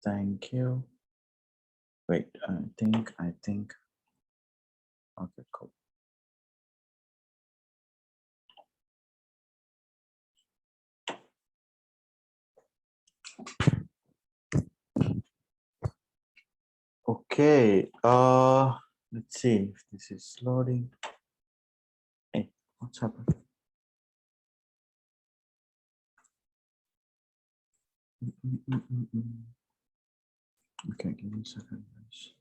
Thank you. Wait, I think. Okay, cool. Okay, let's see if this is loading. Hey, what's happened? Okay, give me a second, guys.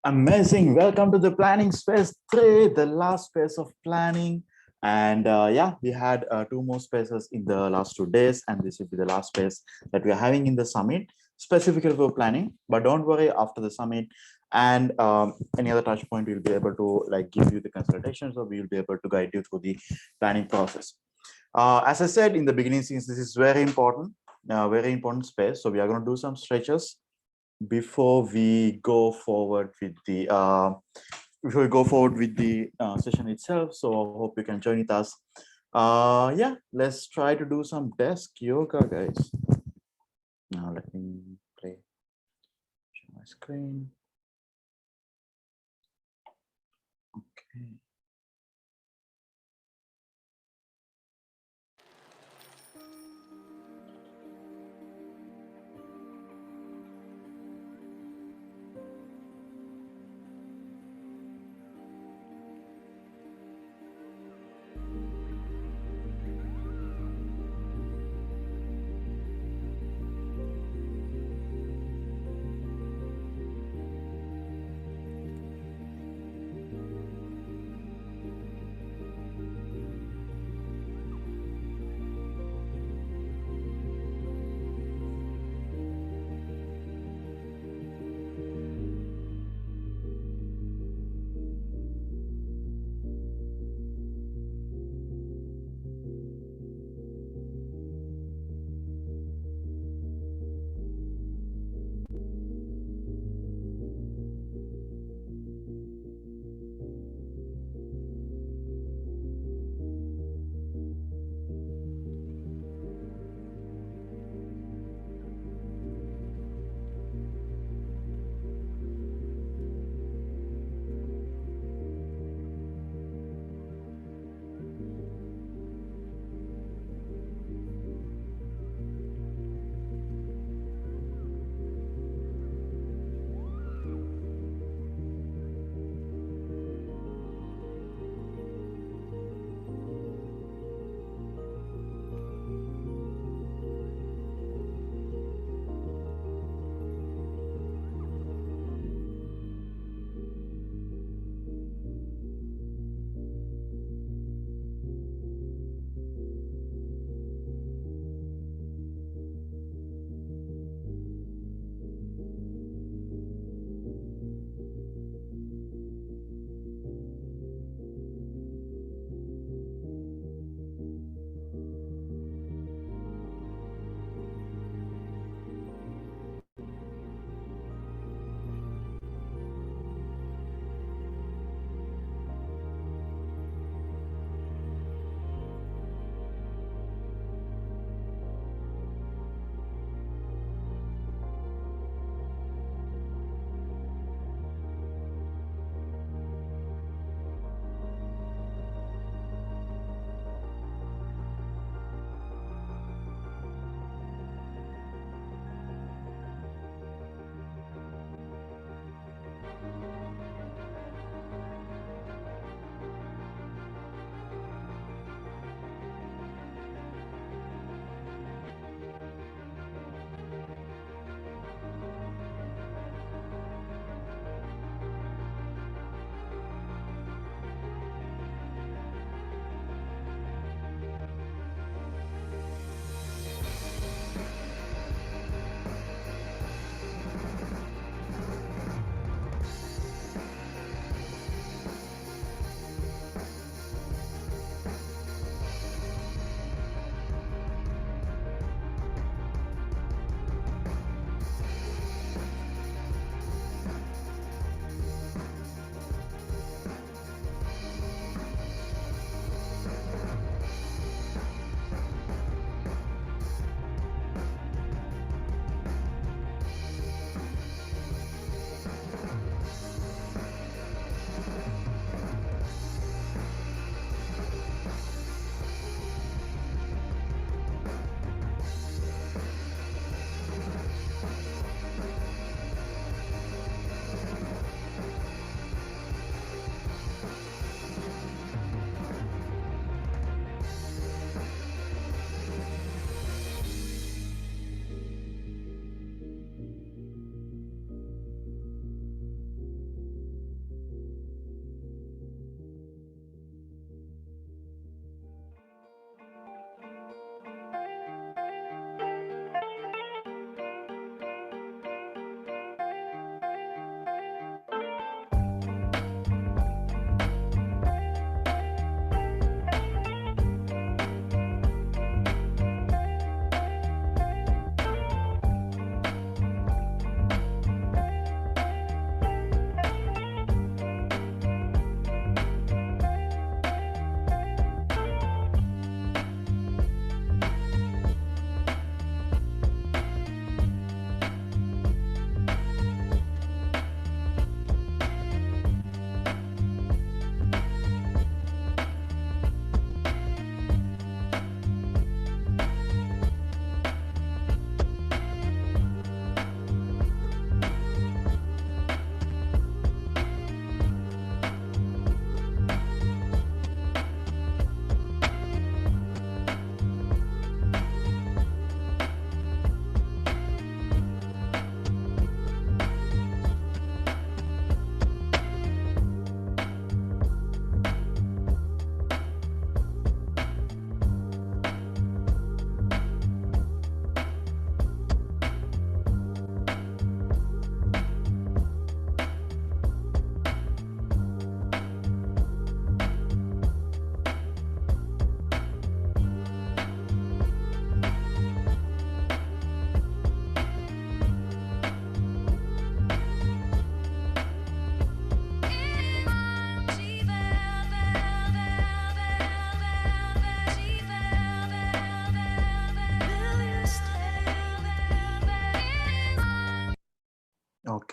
Amazing. Welcome to the planning space 3, the last space of planning. And yeah, we had 2 more spaces in the last 2 days, and this will be the last space that we are having in the summit, specifically for planning. But don't worry, after the summit and any other touch point, we'll be able to like give you the consultations, or we'll be able to guide you through the planning process. As I said in the beginning, since this is very important space, so we are going to do some stretches before we go forward with the session itself. So I hope you can join with us. Yeah, let's try to do some desk yoga, guys. Now let me share my screen. Okay.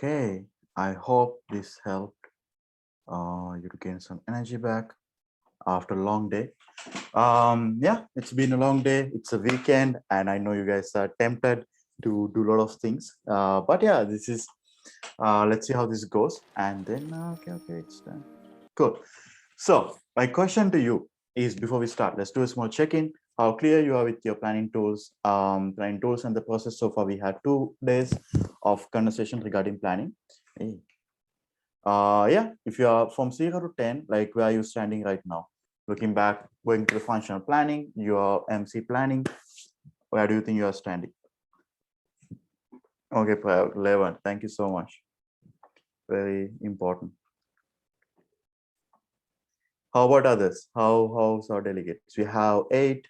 Okay, I hope this helped you to gain some energy back after a long day. Yeah, it's been a long day. It's a weekend, and I know you guys are tempted to do a lot of things. But yeah, this is let's see how this goes. And then okay, it's done. Cool. So my question to you is, before we start, let's do a small check-in. How clear you are with your planning tools, and the process. So far, we had 2 days of conversation regarding planning. Hey. Yeah, if you are from 0 to 10, like where are you standing right now? Looking back, going to the functional planning, your MC planning, where do you think you are standing? Okay, 11. Thank you so much. Very important. How about others? How's our delegates? We have 8,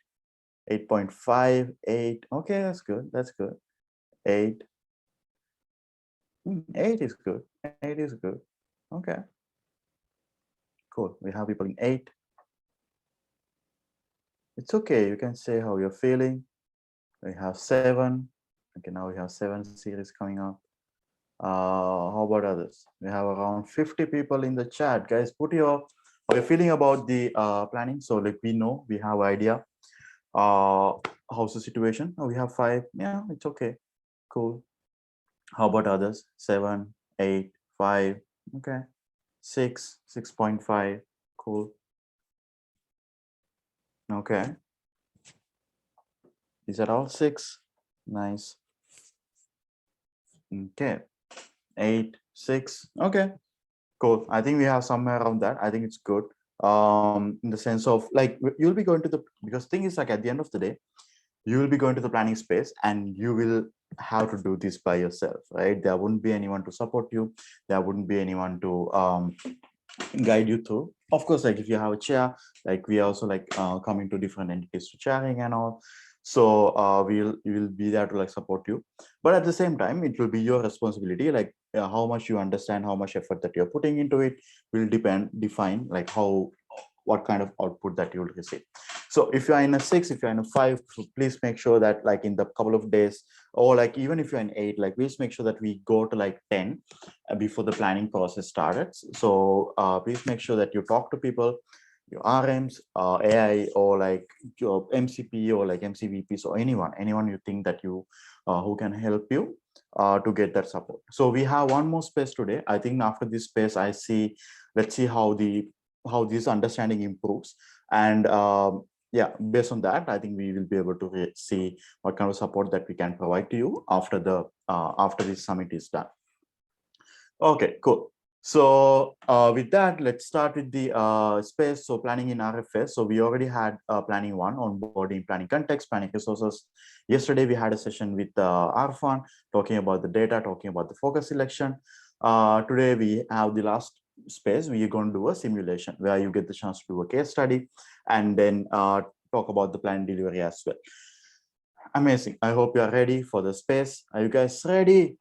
8.5, 8. Okay, that's good. That's good. 8. 8 is good. 8 is good. Okay. Cool. We have people in 8. It's okay. You can say how you're feeling. We have 7. Okay, now we have 7 series coming up. How about others? We have around 50 people in the chat. Guys, put your how you're feeling about the planning. So like we know, we have idea. How's the situation? Oh, we have 5. Yeah, it's okay. Cool. How about others? 7, 8, 5. Okay. 6, 6.5. Cool. Okay. Is that all? 6. Nice. Okay. 8, 6. Okay. Cool. I think we have somewhere around that. I think it's good. In the sense of like you'll be going to the, because thing is like at the end of the day, you will be going to the planning space and you will have to do this by yourself, right? There wouldn't be anyone to support you. There wouldn't be anyone to guide you through. Of course, like if you have a chair, like we also like coming to different entities to chairing and all. So we'll be there to like support you. But at the same time, it will be your responsibility, like how much you understand, how much effort that you're putting into it will define like what kind of output that you will receive. So if you're in a 6, if you're in a 5, so please make sure that like in the couple of days, or like even if you're in 8, like please make sure that we go to like 10 before the planning process starts. So please make sure that you talk to people, your RMs, AI, or like your MCP or like MCVPs, or anyone you think that you who can help you to get that support. So we have one more space today. I think after this space, let's see how this understanding improves. And yeah, based on that, I think we will be able to see what kind of support that we can provide to you after this summit is done. Okay, cool. So with that, let's start with the space. So planning in RFS. So we already had planning 1, onboarding, planning context, planning resources. Yesterday, we had a session with Arfan talking about the data, talking about the focus selection. Today, we have the last space. We are going to do a simulation where you get the chance to do a case study and then talk about the plan delivery as well. Amazing. I hope you are ready for the space. Are you guys ready?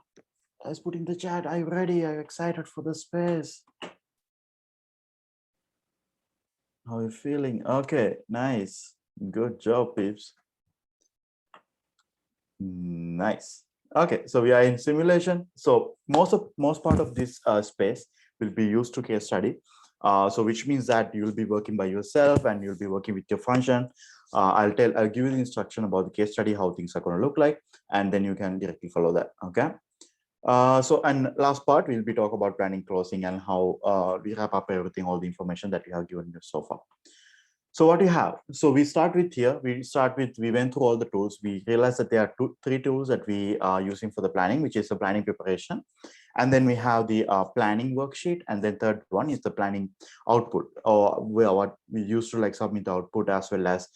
Guys, put in the chat. Are you ready? Are you excited for the space? How are you feeling? Okay, nice. Good job, peeps. Nice. Okay, so we are in simulation. So most part of this space will be used to case study. So which means that you'll be working by yourself and you'll be working with your function. I'll give you the instruction about the case study, how things are going to look like, and then you can directly follow that. Okay. And last part, we'll be talking about planning closing and how we wrap up everything, all the information that we have given you so far. So what you have, so we start with here, we went through all the tools. We realized that there are 3 tools that we are using for the planning, which is the planning preparation. And then we have the planning worksheet. And then third one is the planning output, or what we used to like submit the output, as well as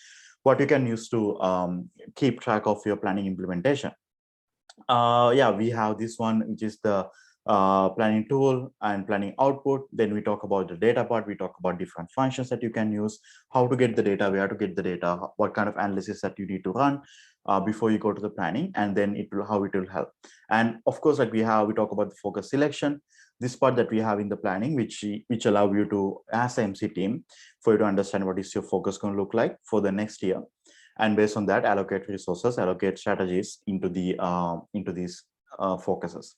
what you can use to keep track of your planning implementation. Yeah, we have this one, which is the planning tool and planning output. Then we talk about the data part. We talk about different functions that you can use, how to get the data, where to get the data, what kind of analysis that you need to run before you go to the planning, and then how it will help. And of course, like we talk about the focus selection, this part that we have in the planning, which allow you to, as MC team, for you to understand what is your focus going to look like for the next year. And based on that, allocate resources, allocate strategies into these focuses.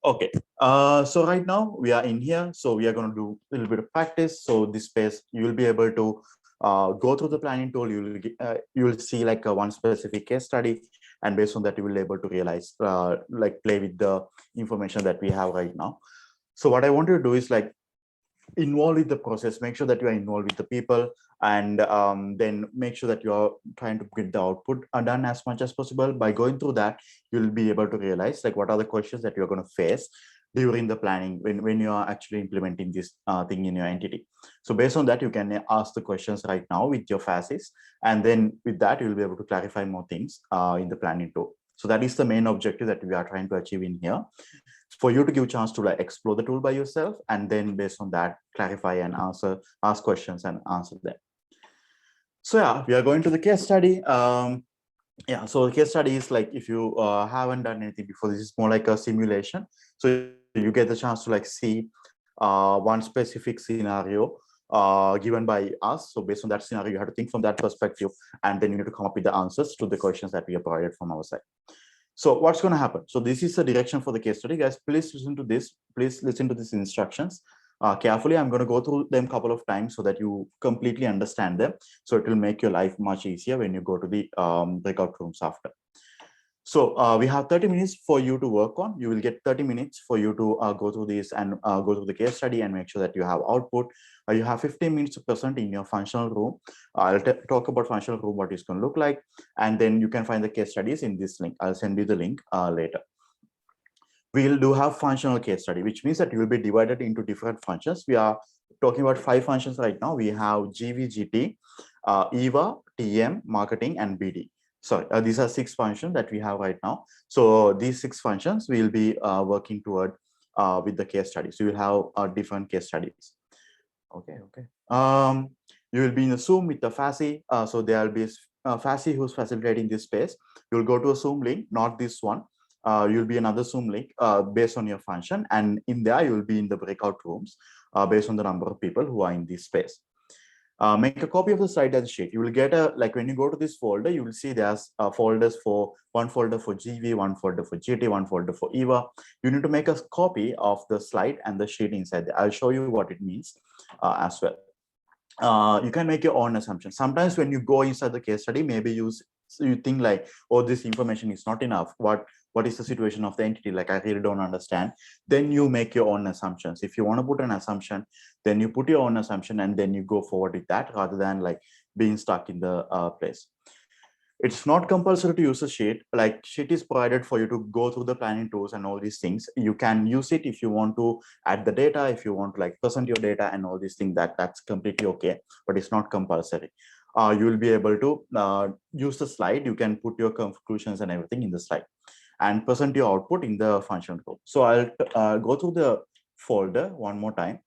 Okay. So right now we are in here. So we are going to do a little bit of practice. So this space, you will be able to go through the planning tool. You will see like one specific case study, and based on that, you will be able to realize, like play with the information that we have right now. So what I want to do is like involved with the process, make sure that you are involved with the people, and then make sure that you are trying to get the output done as much as possible. By going through that, you'll be able to realize like what are the questions that you're going to face during the planning when you are actually implementing this thing in your entity. So based on that, you can ask the questions right now with your phases, and then with that you'll be able to clarify more things in the planning tool. So that is the main objective that we are trying to achieve in here, for you to give a chance to like explore the tool by yourself, and then based on that clarify and ask questions and answer them. So yeah, we are going to the case study. Yeah, so the case study is like, if you haven't done anything before, this is more like a simulation. So you get the chance to like see one specific scenario given by us. So based on that scenario, you have to think from that perspective, and then you need to come up with the answers to the questions that we have provided from our side. So what's going to happen? So this is the direction for the case study, guys. Please listen to this. Please listen to these instructions carefully. I'm going to go through them a couple of times so that you completely understand them. So it will make your life much easier when you go to the breakout rooms after. So we have 30 minutes for you to work on. You will get 30 minutes for you to go through this and go through the case study and make sure that you have output. You have 15 minutes to present in your functional room. I'll talk about functional room, what it's going to look like. And then you can find the case studies in this link. I'll send you the link later. We'll do have functional case study, which means that you will be divided into different functions. We are talking about 5 functions right now. We have GVGT, EVA, TM, marketing, and BD. Sorry, these are 6 functions that we have right now. So these 6 functions we'll be working toward with the case studies. So you'll have different case studies. Okay. You will be in a Zoom with the FASI. So there will be a FASI who's facilitating this space. You'll go to a Zoom link, not this one. You'll be another Zoom link based on your function. And in there, you'll be in the breakout rooms based on the number of people who are in this space. Make a copy of the slide as a sheet. You will get like when you go to this folder, you will see there's folders for one folder for GV, one folder for GT, one folder for EVA. You need to make a copy of the slide and the sheet inside there. I'll show you what it means as well. You can make your own assumptions. Sometimes when you go inside the case study, maybe you think like, oh, this information is not enough. What is the situation of the entity? Like, I really don't understand. Then you make your own assumptions. If you want to put an assumption, then you put your own assumption and then you go forward with that, rather than like being stuck in the place. It's not compulsory to use a sheet. Like, sheet is provided for you to go through the planning tools and all these things. You can use it if you want to add the data, if you want to like present your data and all these things, that's completely okay, but it's not compulsory. You will be able to use the slide. You can put your conclusions and everything in the slide and present your output in the function tool. So I'll go through the folder one more time.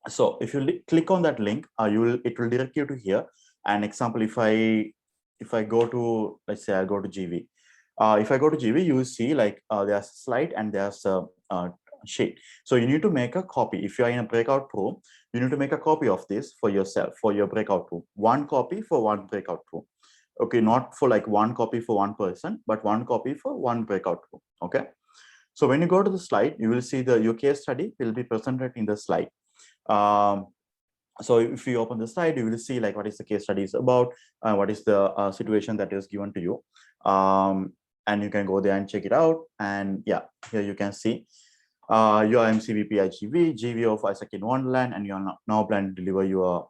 So if you click on that link, it will direct you to here. An example, if I go to, let's say I'll go to GV. If I go to GV, you will see like there's a slide and there's a sheet. So you need to make a copy. If you are in a breakout room, you need to make a copy of this for yourself, for your breakout room. One copy for one breakout room. Okay, not for like one copy for one person, but one copy for one breakout room. Okay. So when you go to the slide, you will see your case study will be presented in the slide. So if you open the slide, you will see like what is the case study is about, what is the situation that is given to you. And you can go there and check it out. And yeah, here you can see your MCVP IGV, GV of Isaac in Wonderland, and you are now planning to deliver your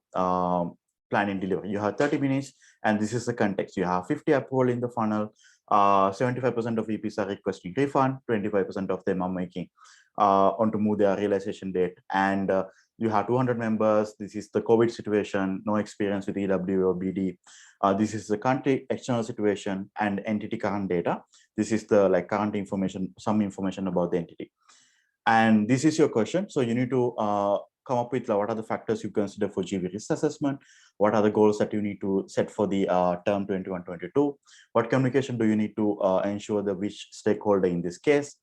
planning delivery. You have 30 minutes, and this is the context. You have 50 approval in the funnel. 75% of VPs are requesting refund. 25% of them are making on to move their realization date. And you have 200 members. This is the COVID situation, no experience with EW or BD. This is the country external situation and entity current data. This is the like current information, some information about the entity. And this is your question. So you need to come up with what are the factors you consider for GV risk assessment. What are the goals that you need to set for the term 21-22? What communication do you need to ensure the which stakeholder in this case?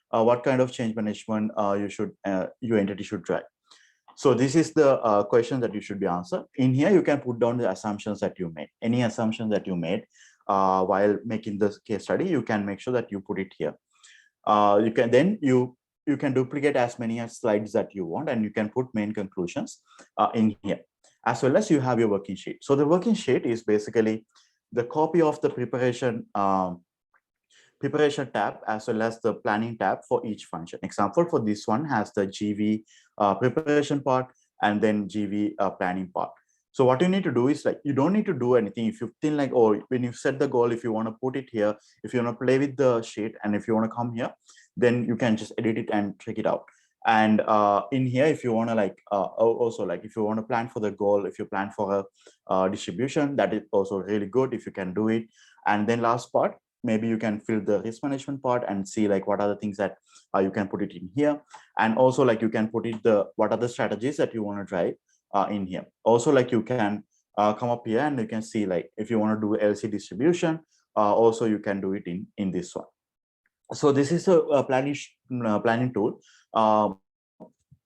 What kind of change management your entity should drive? So this is the question that you should be answered. In here, you can put down the assumptions that you made. Any assumption that you made while making this case study, you can make sure that you put it here. You can then you can duplicate as many slides that you want, and you can put main conclusions in here, as well as you have your working sheet. So the working sheet is basically the copy of the preparation tab as well as the planning tab for each function. Example for this one has the GV preparation part and then GV planning part. So what you need to do is like, you don't need to do anything. If you think like, oh, when you set the goal, if you want to put it here, if you want to play with the sheet, and if you want to come here, then you can just edit it and check it out. And in here, if you want to like, also like if you want to plan for the goal, if you plan for a distribution, that is also really good if you can do it. And then last part, maybe you can fill the risk management part and see like what are the things that you can put it in here. And also like you can put it what are the strategies that you want to drive in here. Also like you can come up here and you can see like if you want to do LC distribution, also you can do it in this one. So this is a planning tool.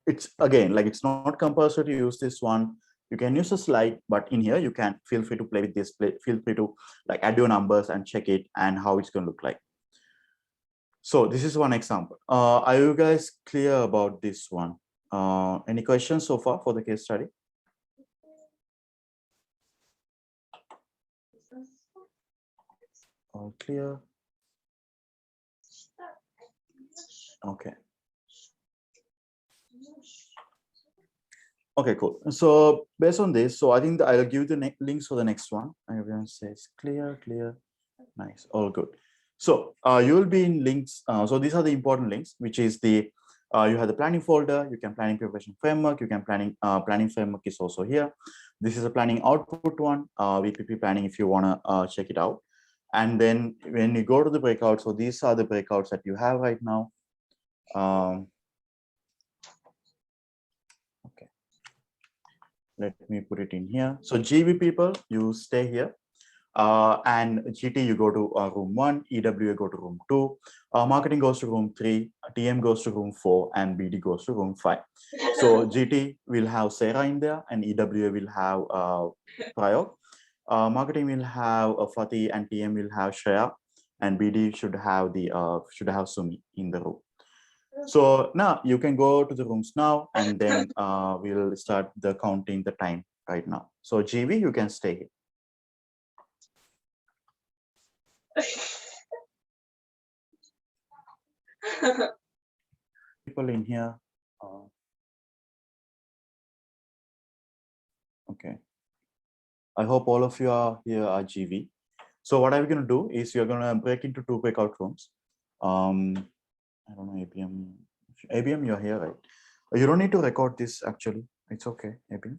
It's again like it's not compulsory to use this one. You can use a slide, but in here you can feel free to play with this. Feel free to like add your numbers and check it and how it's going to look like. So this is one example. Are you guys clear about this one? Any questions so far for the case study? All clear? Okay. Okay, cool. So based on this, so I think that I'll give the links for the next one. Everyone says clear, clear, nice, all good. So you will be in links. So these are the important links, which is the you have the planning folder. You can planning preparation framework. You can planning framework is also here. This is a planning output one, VPP planning if you wanna check it out. And then when you go to the breakout, so these are the breakouts that you have right now. Okay. Let me put it in here. So GV people, you stay here. And GT, you go to room 1, EW, go to room 2, marketing goes to room 3, TM goes to room 4, and BD goes to room 5. So GT will have Sarah in there, and EW will have Prayog. Marketing will have Fatih, and TM will have Shreya, and BD should have Sumi in the room. So now you can go to the rooms now, and then we'll start the counting the time right now. So GV, you can stay here. People in here. Okay. I hope all of you are here are GV. So what are we going to do is you're going to break into 2 breakout rooms. I don't know, ABM. ABM, you're here, right? You don't need to record this actually. It's okay, ABM.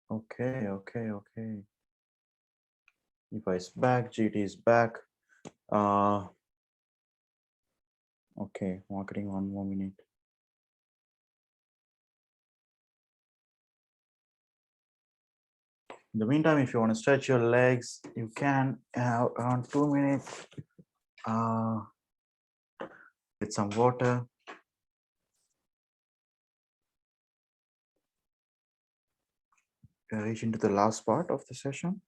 Okay. Eva is back, GT is back. Okay, marketing 1 more minute. In the meantime, if you want to stretch your legs, you can around 2 minutes. Get some water. Reach into the last part of the session.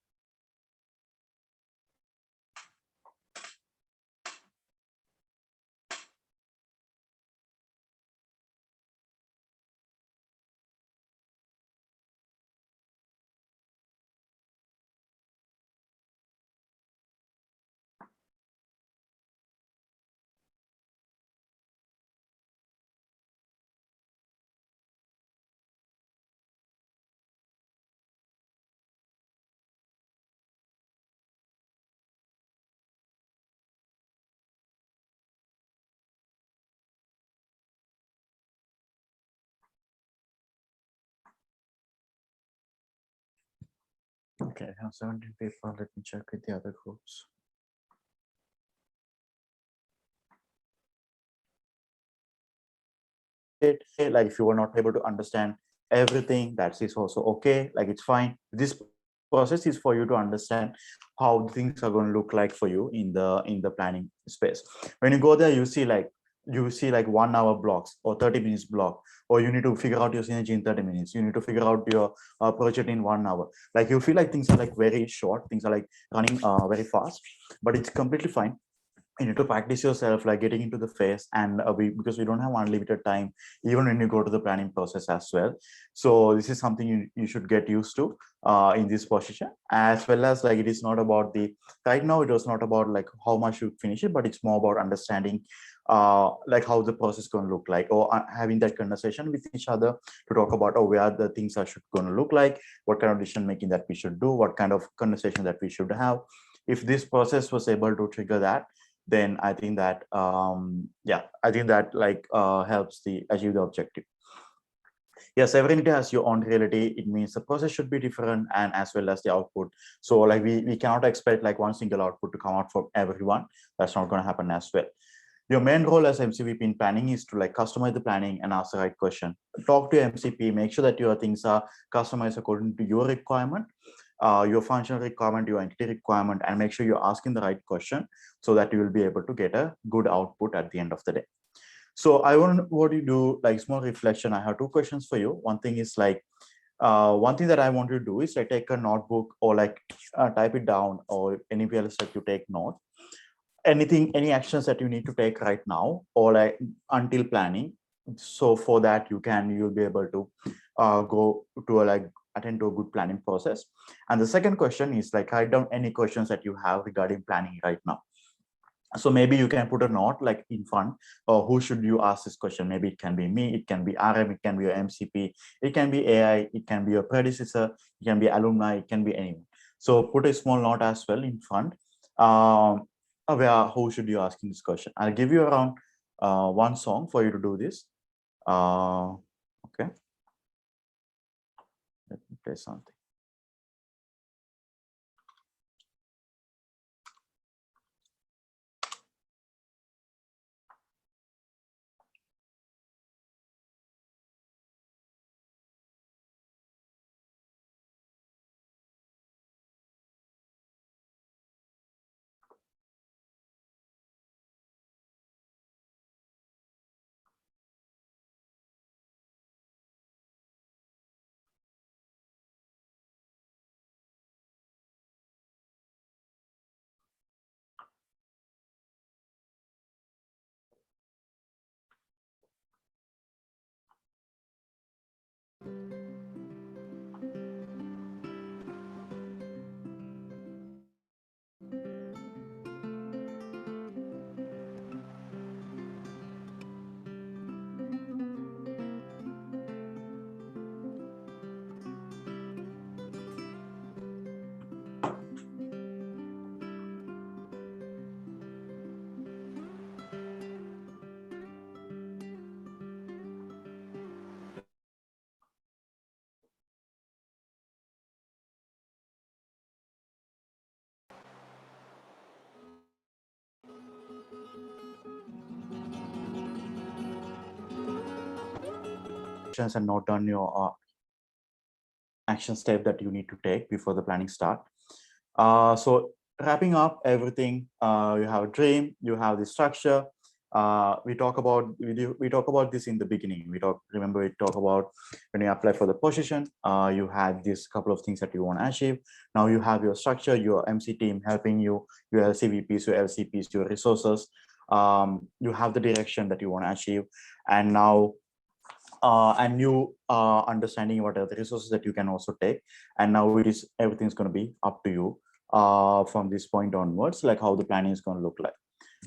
Okay, I have 17 people. Let me check with the other groups. Like if you were not able to understand everything, that is also okay. Like it's fine. This process is for you to understand how things are going to look like for you in the planning space. When you go there, you see like you see like 1 hour blocks or 30 minutes block, or you need to figure out your synergy in 30 minutes. You need to figure out your project in 1 hour. Like you feel like things are like very short, things are like running very fast, but it's completely fine. You need to practice yourself, like getting into the phase, and because we don't have unlimited time even when you go to the planning process as well. So this is something you should get used to in this position, as well as like it is not about the right now, it was not about like how much you finish it, but it's more about understanding like how the process going to look like, or having that conversation with each other to talk about, oh, where the things are should going to look like, what kind of decision making that we should do, what kind of conversation that we should have. If this process was able to trigger that, then I think that yeah, I think that like helps the achieve the objective. Yes, every entity has your own reality. It means the process should be different, and as well as the output. So like we cannot expect like one single output to come out from everyone. That's not going to happen as well. Your main role as MCVP in planning is to like customize the planning and ask the right question. Talk to MCP, make sure that your things are customized according to your requirement, your functional requirement, your entity requirement, and make sure you're asking the right question so that you will be able to get a good output at the end of the day. So I want what you do like small reflection. I have two questions for you. One thing is like one thing that I want you to do is like take a notebook or like type it down, or anywhere else that you take note. Anything, any actions that you need to take right now or like until planning. So for that you'll be able to go to a like attend to a good planning process. And the second question is like write down any questions that you have regarding planning right now. So maybe you can put a note like in front, or who should you ask this question. Maybe it can be me, it can be RM, it can be your MCP, it can be AI, it can be your predecessor, it can be alumni, it can be anyone. So put a small note as well in front, where who should you asking this question. I'll give you around one song for you to do this. Okay, let me play something. And note down your action step that you need to take before the planning start. So wrapping up everything, you have a dream, you have the structure. We talk about this in the beginning. We talk about when you apply for the position, you had this couple of things that you want to achieve. Now you have your structure, your MC team helping you, your LCVPs, your LCPs, your resources. You have the direction that you want to achieve, and now and you understanding what are the resources that you can also take. And now everything's going to be up to you from this point onwards, like how the planning is going to look like.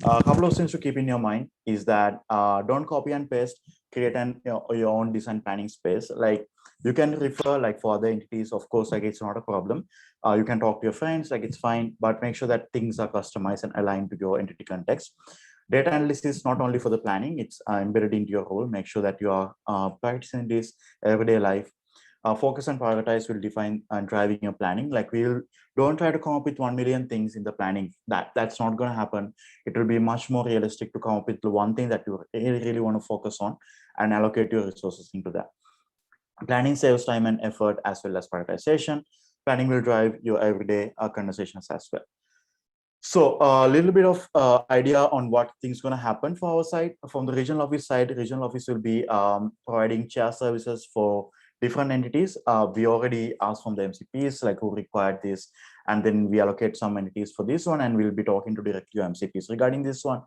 A couple of things to keep in your mind is that don't copy and paste, create your own design planning space. Like you can refer like for other entities, of course, like it's not a problem. You can talk to your friends, like it's fine, but make sure that things are customized and aligned to your entity context. Data analysis is not only for the planning, it's embedded into your role. Make sure that you are practicing this everyday life. Focus and prioritize will define and driving your planning. Like don't try to come up with 1 million things in the planning. That's not going to happen. It will be much more realistic to come up with the one thing that you really want to focus on and allocate your resources into that. Planning saves time and effort as well as prioritization. Planning will drive your everyday conversations as well. So a little bit of idea on what things going to happen for our side. From the regional office side, regional office will be providing chair services for different entities. We already asked from the MCPs like who required this, and then we allocate some entities for this one, and we'll be talking to directly to MCPs regarding this one.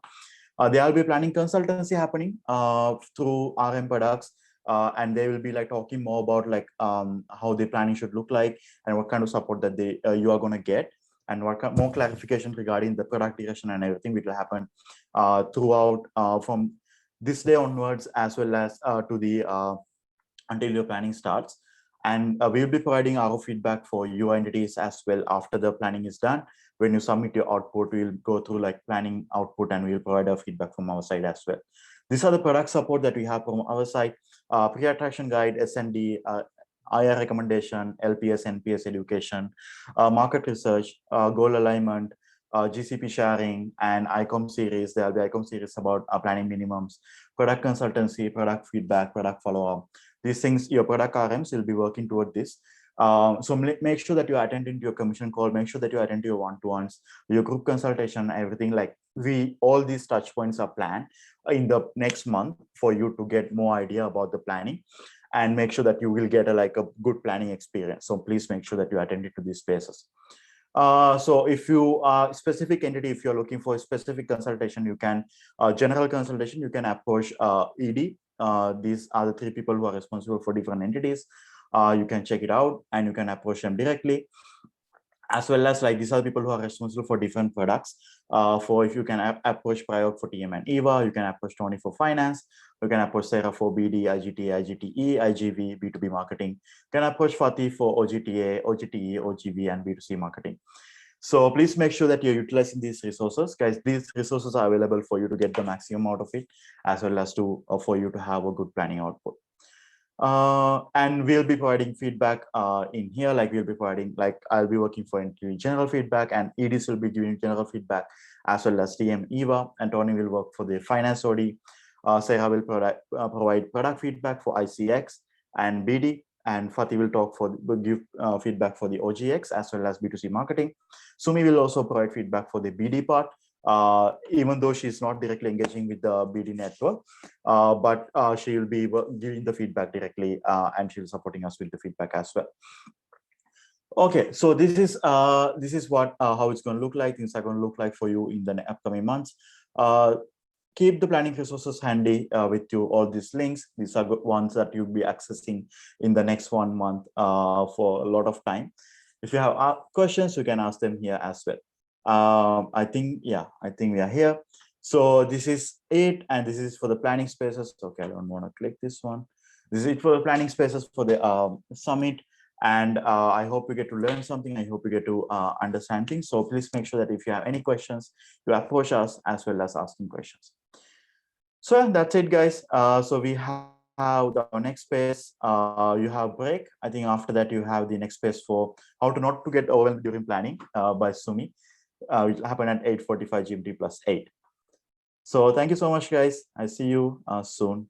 There will be planning consultancy happening through RM products, and they will be like talking more about like how the planning should look like and what kind of support that you are going to get, and what more clarification regarding the product direction and everything which will happen throughout from this day onwards, as well as to the until your planning starts. And we'll be providing our feedback for your entities as well after the planning is done. When you submit your output, we'll go through like planning output and we'll provide our feedback from our side as well. These are the product support that we have from our side: pre-attraction guide, SND, IR recommendation, LPS, NPS education, market research, goal alignment, GCP sharing, and ICOM series. There will be ICOM series about planning minimums, product consultancy, product feedback, product follow-up. These things, your product RMs will be working toward this. So make sure that you attend into your commission call, make sure that you attend to your one-to-ones, your group consultation, everything. Like all these touch points are planned in the next month for you to get more idea about the planning and make sure that you will get a good planning experience. So please make sure that you attend to these spaces. So if you are specific entity, if you're looking for a specific consultation, you can general consultation, you can approach ED. These are the three people who are responsible for different entities. You can check it out and you can approach them directly, as well as like these are the people who are responsible for different products. For if you can approach Prior for TM and EVA, you can approach Tony for finance, you can approach Sarah for BD, IGTA, IGTE, IGV, B2B marketing. You can approach Fatih for OGTA, OGTE, OGV, and B2C marketing. So please make sure that you're utilizing these resources, guys. These resources are available for you to get the maximum out of it, as well as to for you to have a good planning output. And we'll be providing feedback in here. Like we'll be providing, like I'll be working for general feedback, and EDs will be giving general feedback, as well as TM EVA, and Tony will work for the finance OD. Sarah will provide product feedback for ICX and BD, and Fatih will give feedback for the OGX as well as B2C marketing. Sumi will also provide feedback for the BD part, even though she's not directly engaging with the BD network, but she will be giving the feedback directly, and she'll supporting us with the feedback as well. Okay, so this is what how it's going to look like. Things are going to look like for you in the upcoming months. Keep the planning resources handy with you. All these links, these are good ones that you'll be accessing in the next 1 month for a lot of time. If you have questions, you can ask them here as well. I think we are here. So this is it, and this is for the planning spaces. Okay, I don't want to click this one. This is it for the planning spaces for the summit. And I hope you get to learn something. I hope you get to understand things. So please make sure that if you have any questions, you approach us as well as asking questions. So that's it, guys. So we have the next space. You have break. I think after that you have the next space for how to not to get overwhelmed during planning by Sumi. It will happen at 8:45 GMT plus 8. So thank you so much, guys. I see you soon.